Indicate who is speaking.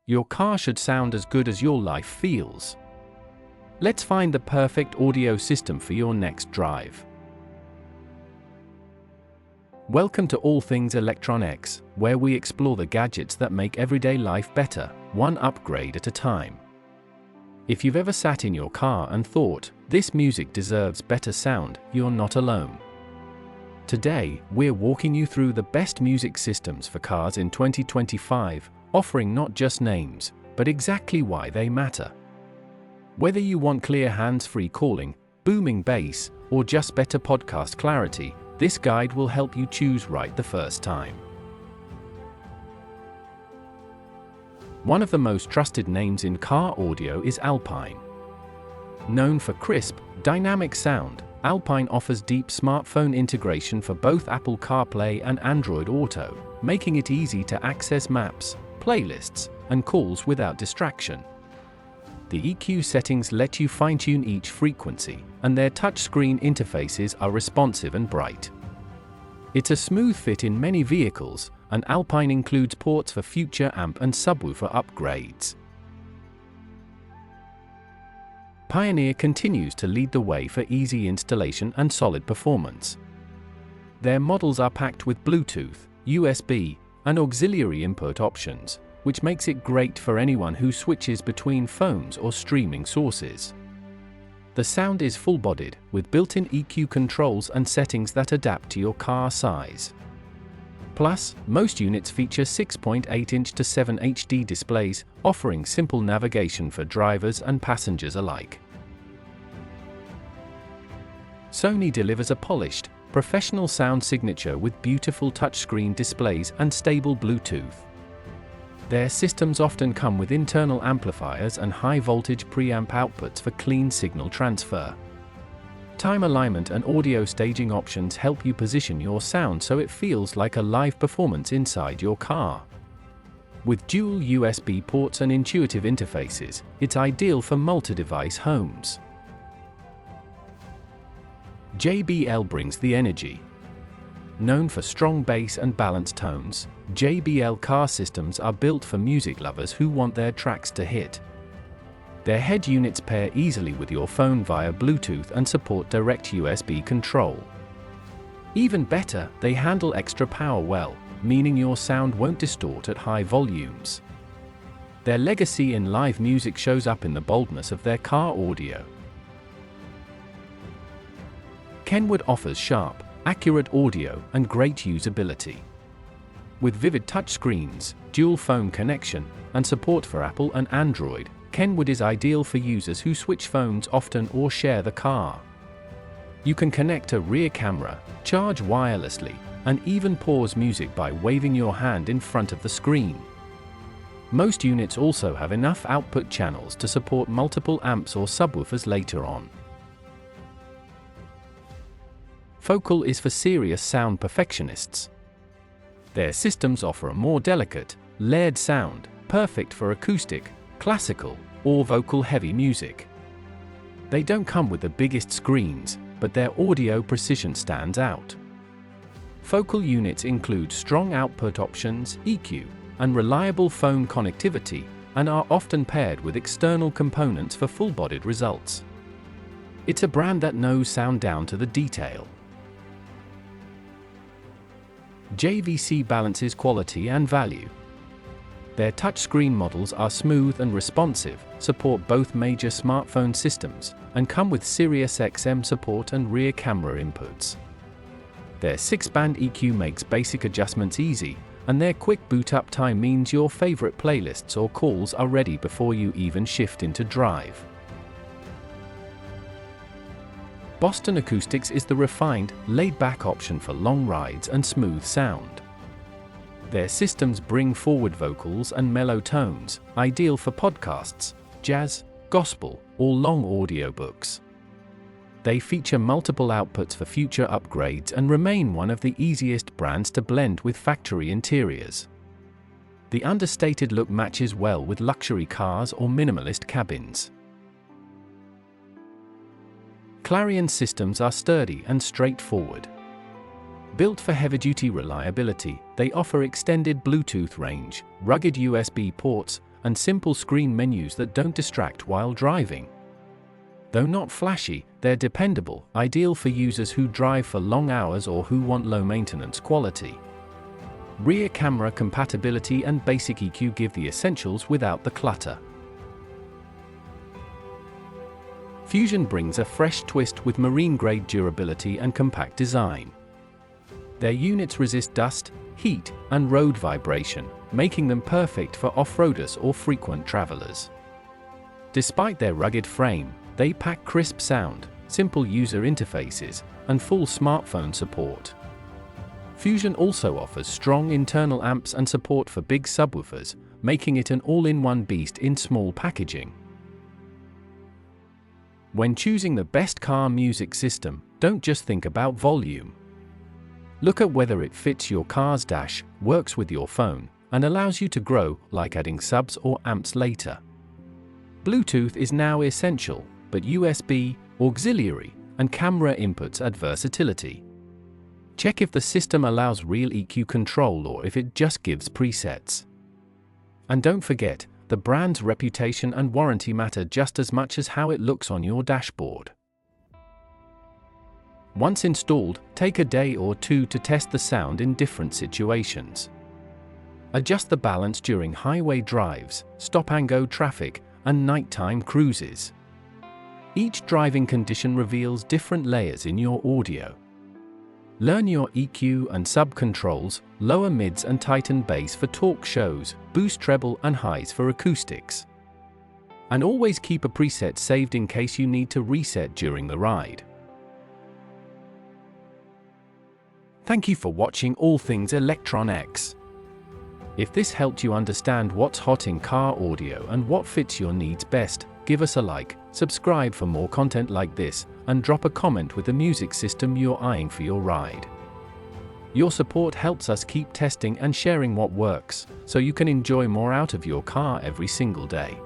Speaker 1: Your car should sound as good as your life feels. Let's find the perfect audio system for your next drive. Welcome to All Things ElectronX, where we explore the gadgets that make everyday life better, one upgrade at a time. If you've ever sat in your car and thought, this music deserves better sound, you're not alone. Today, we're walking you through the best music systems for cars in 2025, offering not just names, but exactly why they matter. Whether you want clear hands-free calling, booming bass, or just better podcast clarity, this guide will help you choose right the first time. One of the most trusted names in car audio is Alpine. Known for crisp, dynamic sound, Alpine offers deep smartphone integration for both Apple CarPlay and Android Auto, making it easy to access maps, playlists, and calls without distraction. The EQ settings let you fine-tune each frequency, and their touchscreen interfaces are responsive and bright. It's a smooth fit in many vehicles, and Alpine includes ports for future amp and subwoofer upgrades. Pioneer continues to lead the way for easy installation and solid performance. Their models are packed with Bluetooth, USB, and auxiliary input options, which makes it great for anyone who switches between phones or streaming sources. The sound is full-bodied, with built-in EQ controls and settings that adapt to your car size. Plus, most units feature 6.8-inch to 7 HD displays, offering simple navigation for drivers and passengers alike. Sony delivers a polished, professional sound signature with beautiful touchscreen displays and stable Bluetooth. Their systems often come with internal amplifiers and high-voltage preamp outputs for clean signal transfer. Time alignment and audio staging options help you position your sound so it feels like a live performance inside your car. With dual USB ports and intuitive interfaces, it's ideal for multi-device homes. JBL brings the energy. Known for strong bass and balanced tones, JBL car systems are built for music lovers who want their tracks to hit. Their head units pair easily with your phone via Bluetooth and support direct USB control. Even better, they handle extra power well, meaning your sound won't distort at high volumes. Their legacy in live music shows up in the boldness of their car audio. Kenwood offers sharp, accurate audio and great usability. With vivid touchscreens, dual phone connection, and support for Apple and Android, Kenwood is ideal for users who switch phones often or share the car. You can connect a rear camera, charge wirelessly, and even pause music by waving your hand in front of the screen. Most units also have enough output channels to support multiple amps or subwoofers later on. Focal is for serious sound perfectionists. Their systems offer a more delicate, layered sound, perfect for acoustic, classical, or vocal-heavy music. They don't come with the biggest screens, but their audio precision stands out. Focal units include strong output options, EQ, and reliable phone connectivity, and are often paired with external components for full-bodied results. It's a brand that knows sound down to the detail. JVC balances quality and value. Their touchscreen models are smooth and responsive, support both major smartphone systems, and come with Sirius XM support and rear camera inputs. Their 6-band EQ makes basic adjustments easy, and their quick boot-up time means your favorite playlists or calls are ready before you even shift into drive. Boston Acoustics is the refined, laid-back option for long rides and smooth sound. Their systems bring forward vocals and mellow tones, ideal for podcasts, jazz, gospel, or long audiobooks. They feature multiple outputs for future upgrades and remain one of the easiest brands to blend with factory interiors. The understated look matches well with luxury cars or minimalist cabins. Clarion systems are sturdy and straightforward. Built for heavy-duty reliability, they offer extended Bluetooth range, rugged USB ports, and simple screen menus that don't distract while driving. Though not flashy, they're dependable, ideal for users who drive for long hours or who want low maintenance quality. Rear camera compatibility and basic EQ give the essentials without the clutter. Fusion brings a fresh twist with marine-grade durability and compact design. Their units resist dust, heat, and road vibration, making them perfect for off-roaders or frequent travelers. Despite their rugged frame, they pack crisp sound, simple user interfaces, and full smartphone support. Fusion also offers strong internal amps and support for big subwoofers, making it an all-in-one beast in small packaging. When choosing the best car music system, don't just think about volume. Look at whether it fits your car's dash, works with your phone, and allows you to grow, like adding subs or amps later. Bluetooth is now essential, but USB, auxiliary, and camera inputs add versatility. Check if the system allows real EQ control or if it just gives presets. And don't forget, the brand's reputation and warranty matter just as much as how it looks on your dashboard. Once installed, take a day or two to test the sound in different situations. Adjust the balance during highway drives, stop-and-go traffic, and nighttime cruises. Each driving condition reveals different layers in your audio. Learn your EQ and sub controls, lower mids and tighten bass for talk shows, boost treble and highs for acoustics. And always keep a preset saved in case you need to reset during the ride. Thank you for watching All Things ElectronX. If this helped you understand what's hot in car audio and what fits your needs best, give us a like, subscribe for more content like this, and drop a comment with the music system you're eyeing for your ride. Your support helps us keep testing and sharing what works, so you can enjoy more out of your car every single day.